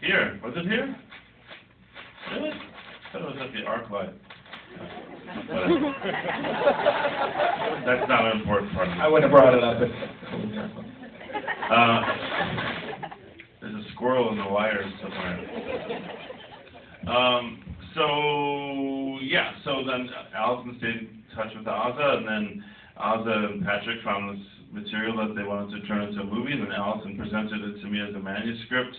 Here. Was it here? Really? I thought it was at the ArcLight. Whatever. That's not an important part of it. I wouldn't have brought it up if there's a squirrel in the wires somewhere. So then Allison stayed in touch with Ozza, and then Ozza and Patrick found this material that they wanted to turn into a movie, and then Allison presented it to me as a manuscript,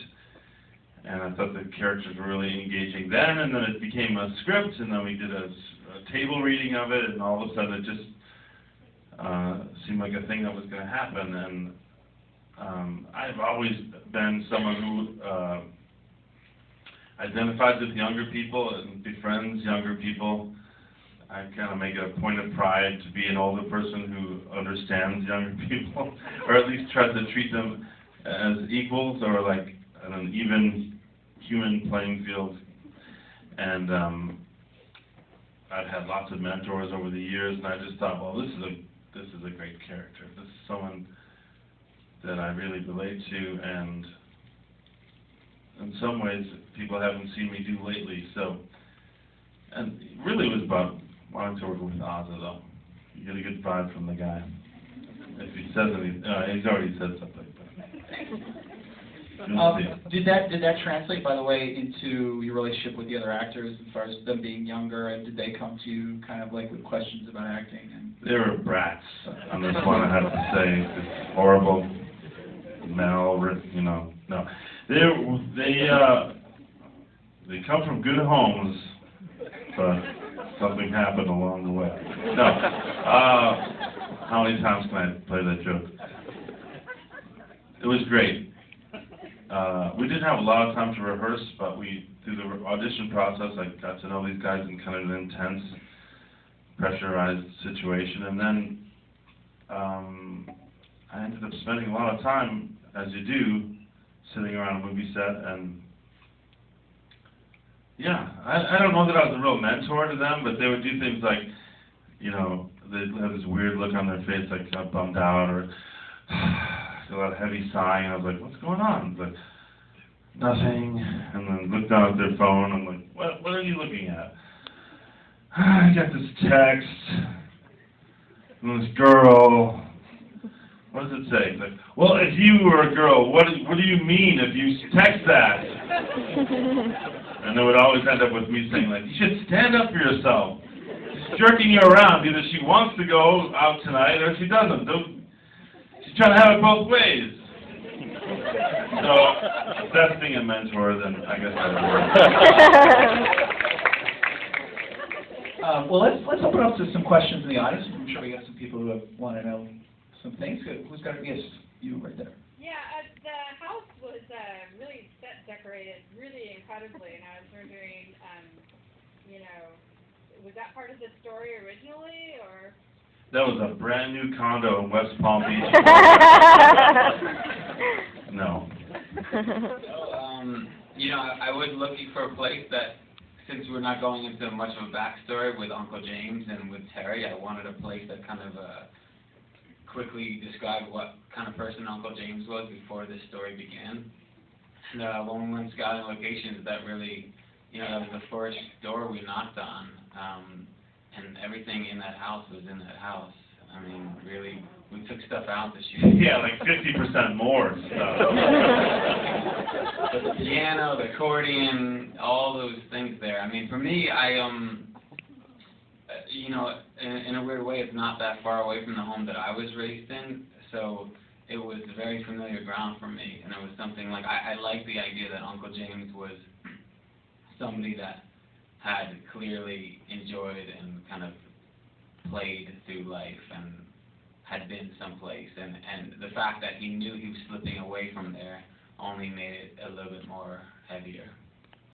and I thought the characters were really engaging then, and then it became a script, and then we did a table reading of it, and all of a sudden it just seemed like a thing that was going to happen, and I've always been someone who identifies with younger people and befriends younger people. I kind of make it a point of pride to be an older person who understands younger people, or at least tries to treat them as equals, or like an even human playing field. And I've had lots of mentors over the years, and I just thought, well, this is a great character. This is someone that I really relate to, and in some ways people haven't seen me do lately. So, and it really was about wanting to work with Ozza, though. You get a good vibe from the guy. If he says anything, he's already said something. Did that translate, by the way, into your relationship with the other actors, as far as them being younger, and did they come to you kind of like with questions about acting? And they were brats on this one, I have to say. It's horrible, no. They come from good homes, but something happened along the way. No. How many times can I play that joke? It was great. We didn't have a lot of time to rehearse, but through the audition process, I got to know these guys in kind of an intense, pressurized situation, and then I ended up spending a lot of time, as you do, sitting around a movie set, and yeah, I don't know that I was a real mentor to them, but they would do things like, they'd have this weird look on their face, like kind of bummed out, or a lot of heavy sighing, and I was like, what's going on? It's like, nothing, and then looked down at their phone, I'm like, what are you looking at? I got this text from this girl. What does it say? It's like, well, if you were a girl, what do you mean if you text that? And they would always end up with me saying, like, you should stand up for yourself. She's jerking you around. Either she wants to go out tonight or she doesn't. She's trying to have it both ways. So, if that's being a mentor, then I guess that works. Well, let's open up to some questions in the audience. I'm sure we got some people who want to know some things. Who's got it? Yes, you right there. Yeah, the house was really set decorated really incredibly, and I was wondering, was that part of the story originally, or? That was a brand new condo in West Palm Beach. No. I was looking for a place that, since we're not going into much of a backstory with Uncle James and with Terry, I wanted a place that kind of quickly described what kind of person Uncle James was before this story began. And when we went scouting locations, that really, that was the first door we knocked on. And everything in that house was in that house. I mean, really, we took stuff out to shoot. Yeah, like 50% more stuff. But the piano, the accordion, all those things there. I mean, for me, in a weird way, it's not that far away from the home that I was raised in, so it was very familiar ground for me, and it was something like, I like the idea that Uncle James was somebody that had clearly enjoyed and kind of played through life and had been someplace, and the fact that he knew he was slipping away from there only made it a little bit more heavier.